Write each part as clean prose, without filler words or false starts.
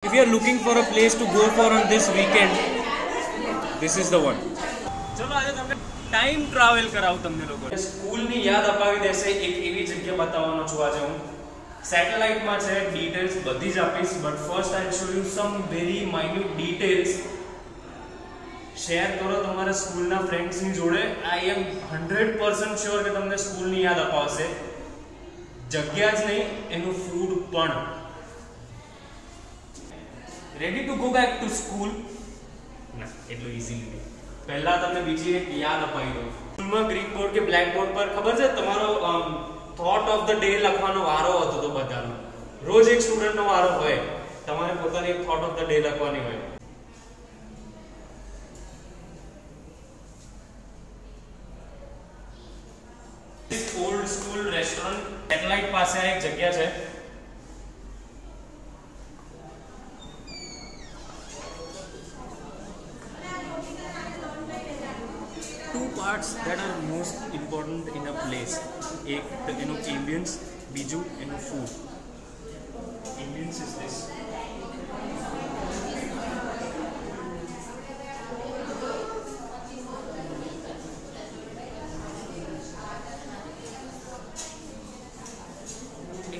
If you are looking for a place to go for on this weekend, this is the one. ચલો આજે તમને time travel કરાવું તમને લોકો. સ્કૂલની યાદ અપાવી દેશે એક એવી જગ્યા બતાવવાનો છું આજે હું. સેટેલાઇટમાં છે, ડિટેલ્સ બધી જ આપીશ, but first I show you some very minute details. Share કરો તમારા સ્કૂલના ફ્રેન્ડ્સની જોડે. આઈ એમ 100% શ્યોર કે તમને સ્કૂલની યાદ અપાવશે. જગ્યા જ નહીં, એનું ફૂડ પણ. Ready to go back to school? ના, એટલું ઇઝીલી નહીં. પહેલા તમને બીજી એક યાદ અપાવી દઉં. સ્કૂલમાં ગ્રીન બોર્ડ કે બ્લેક બોર્ડ પર ખબર છે તમારો થોટ ઓફ ધ ડે લખવાનો વારો હતો તો બધાનો. રોજ એક સ્ટુડન્ટનો વારો હોય, તમારે પોતાની એક થોટ ઓફ ધ ડે લખવાની હોય. ઓલ્ડ સ્કૂલ રેસ્ટોરન્ટ સેટેલાઇટ પાસે આ એક જગ્યા છે. Two parts that are most important in a place. એક એનું ambience, બીજું એનું food. Ambience is this.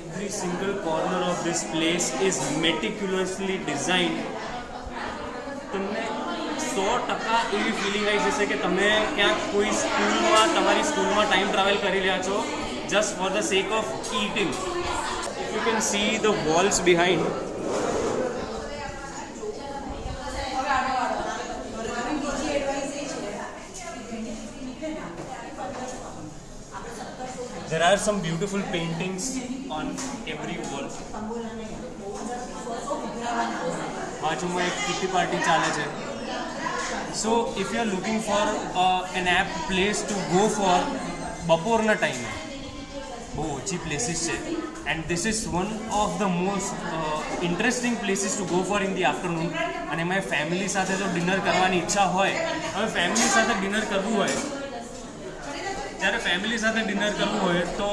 Every single corner of this place is meticulously designed. તમને 100% એવી ફિલિંગ આવી જશે કે તમે ક્યાંક કોઈ સ્કૂલમાં, તમારી સ્કૂલમાં ટાઈમ ટ્રાવેલ કરી રહ્યા છો just for the sec of eating. If you can see the walls behind, there are some beautiful paintings on every wall. બાજુમાં એક કિટી પાર્ટી ચાલે છે. So if you are looking for an apt place to go for બપોરના ટાઈમે, બહુ ઓછી places છે, and this is one of the most interesting places to go for in the afternoon. અને એમાં ફેમિલી સાથે જો ડિનર કરવાની ઈચ્છા હોય, હવે ફેમિલી સાથે ડિનર કરવું હોય, જ્યારે ફેમિલી સાથે ડિનર કરવું હોય તો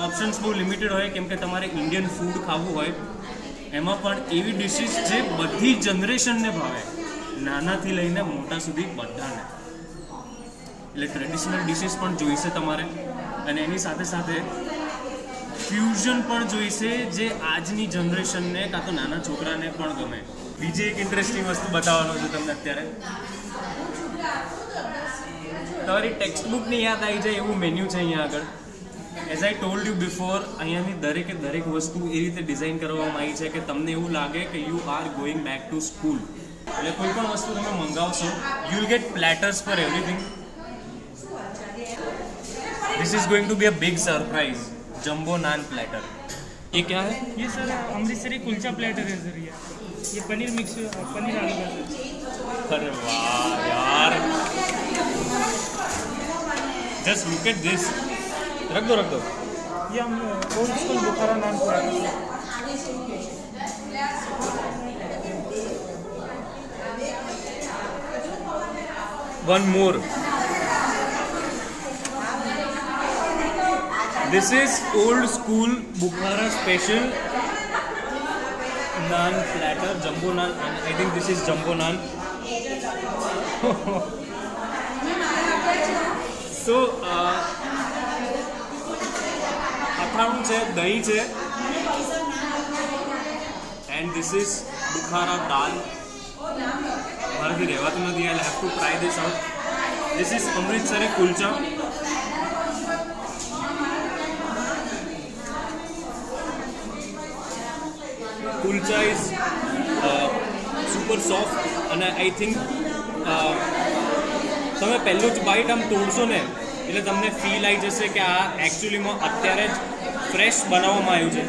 ઓપ્શન્સ બહુ લિમિટેડ હોય, કેમ કે તમારે ઇન્ડિયન ફૂડ ખાવું હોય. એમાં પણ એવી ડિશિસ જે બધી જનરેશનને ભાવે, નાનાથી લઈને મોટા સુધી બધાને. એટલે ટ્રેડિશનલ ડિશિસ પણ જોઈશે તમારે, અને એની સાથે સાથે ફ્યુઝન પણ જોઈશે જે આજની જનરેશનને કાં તો નાના છોકરાને પણ ગમે. બીજી એક ઇન્ટરેસ્ટિંગ વસ્તુ બતાવવાનો છું તમને અત્યારે. તમારી ટેક્સ્ટ બુકની યાદ આવી જાય એવું મેન્યુ છે અહીંયા આગળ. As I told you before, અહીંયાની દરેકે દરેક વસ્તુ એ રીતે ડિઝાઇન કરવામાં આવી છે કે તમને એવું લાગે કે you are going back to school. એટલે કોઈ પણ વસ્તુ તમે મંગાવશો, you will get platters for everything. This is going to be a big surprise. Jumbo naan platter. ये क्या है? ये सर अमृतसरी कुलचा प्लेटर है सर. ये पनीर मिक्स, पनीर आलू का सर. अरे वाह यार, जस्ट लुक एट दिस. रख दो. ये हम old school Bukhara naan platter. One more. This is old school Bukhara special naan platter, jumbo naan, and I think this is jumbo naan. So અથાણું છે, દહીં છે, and this is Bukhara dal. મારાથી રહેવાતું નથી. I have to try this out. This is Amritsari kulcha. Kulcha is super soft, અને I think તમે પહેલું જ બાઇટ આમ તોડશો ને એટલે તમને ફીલ આવી જશે કે આ એકચ્યુઅલીમાં અત્યારે જ ફ્રેશ બનાવવામાં આવ્યું છે.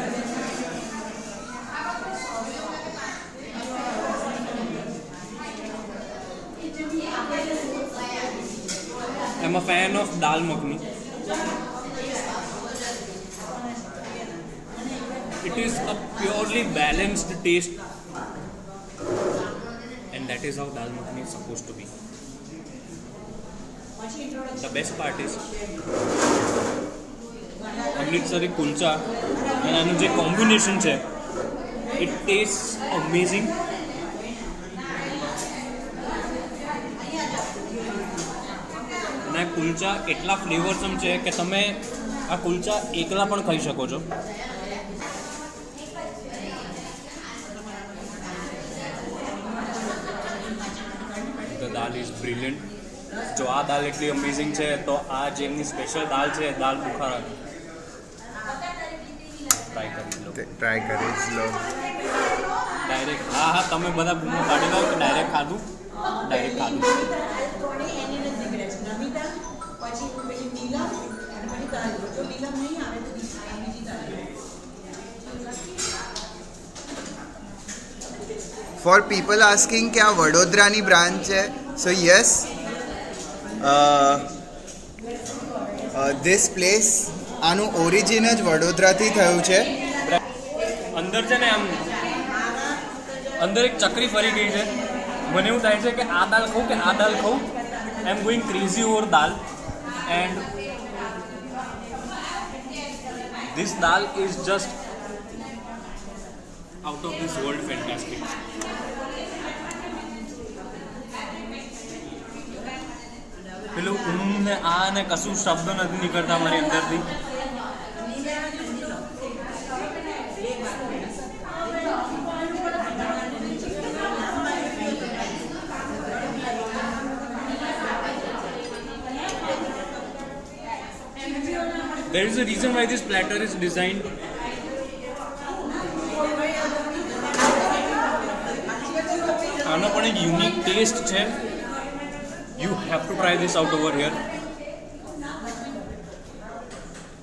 I'm a fan of dal makhani. It is a purely balanced taste, and that is how dal makhani is supposed to be. The best part is Amritsari kulcha અને આનું જે કોમ્બિનેશન છે It tastes amazing. અને આ કુલચા એટલા ફ્લેવરસમ છે કે તમે આ કુલચા એકલા પણ ખાઈ શકો છો. The dal is brilliant. જો આ દાલ એટલી અમેઝિંગ છે તો આ જે એમની સ્પેશિયલ દાલ છે દાલ બુખારા ટ્રાય કરી લો. ડાયરેક્ટ હા તમે બધા બૂમો કાઢી લો કે ડાયરેક્ટ ખાધું. ફોર પીપલ આસ્કિંગ કે આ વડોદરાની બ્રાન્ચ છે, સો યસ, ધીસ પ્લેસ આનું ઓરિજિન જ વડોદરાથી થયું છે. અંદર છે ને આમ અંદર એક ચક્રી ફરી ગઈ છે. મને એવું થાય છે કે આ દાલ ખાઉં કે આ દાલ ખાઉં. I am going crazy over dal and this dal is just out of this world fantastic. પેલું ને આ ને કશું શબ્દ નથી નીકળતા મારી અંદરથી. There is a reason why this platter is designed. આનો પણ એક યુનિક ટેસ્ટ છે. You have to try this out over here.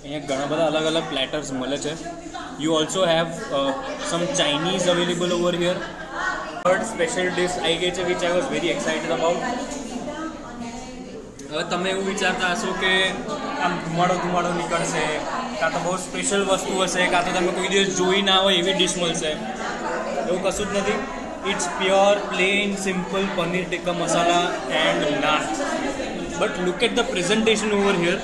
અહીંયા ઘણા બધા અલગ અલગ પ્લેટર્સ મળે છે. You also have some Chinese available over here. Third special dish આવી ગઈ છે which I was very excited about. હવે તમે એવું વિચારતા હશો કે આમ ધુમાડો નીકળશે, કાં તો બહુ સ્પેશિયલ વસ્તુ હશે, કાં તો તમે કોઈ દિવસ જોઈ ના હોય એવી ડિશ મળશે. એવું કશું જ નથી. It's pure, plain, simple paneer tikka masala and naan. But look at the presentation over here.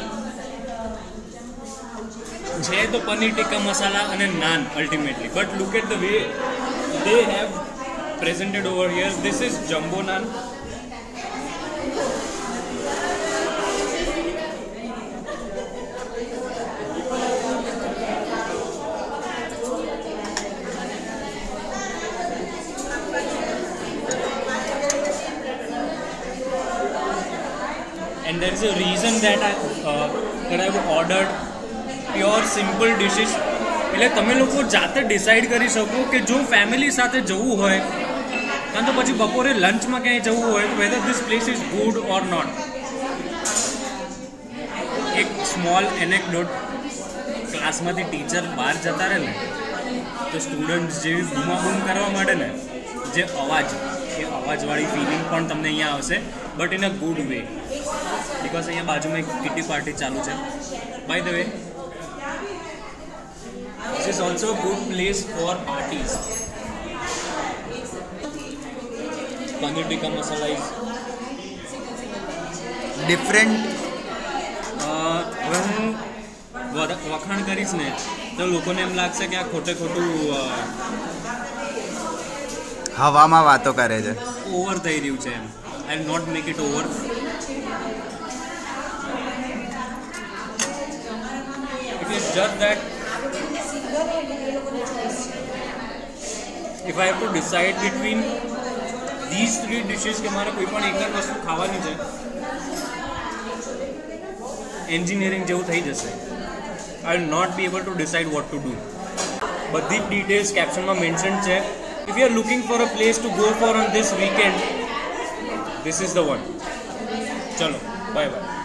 છે તો પનીર ટિક્કા મસાલા અને naan ultimately. But look at the way they have presented over here. This is jumbo naan. And there is a reason that I've ordered pure simple dishes. એટલે તમે લોકો જાતે decide કરી શકો કે જો ફેમિલી સાથે જવું હોય કાં તો પછી બપોરે લંચમાં ક્યાંય જવું હોય તો whether this place is good or not. એક સ્મોલ એનેક્ડોટ. ક્લાસમાંથી ટીચર બહાર જતા રહે ને તો સ્ટુડન્ટ્સ જેવી બૂમાબૂમ કરવા માંડે ને જે અવાજ એ અવાજવાળી ફિલિંગ પણ તમને અહીંયા આવશે but in a good way. Because અહીંયા બાજુમાં એક કિટી પાર્ટી ચાલુ છે. By the way this is also good place for parties. Paneer tikka masala is different. હવે હું વખાણ કરીશ ને તો લોકોને એમ લાગશે કે આ ખોટું હવામાં વાતો કરે છે, ઓવર થઈ રહ્યું છે એમ. I will not make it over. It is just that if I have to decide between these three dishes કે મારે કોઈ પણ એક જ વસ્તુ ખાવાની છે, એન્જિનિયરિંગ જેવું થઈ જશે. I will not be able to decide what to do. બધી ડિટેલ્સ કેપ્શનમાં મેન્શન છે. If you are looking for a place to go for on this weekend, this is the one. ચલો, bye bye.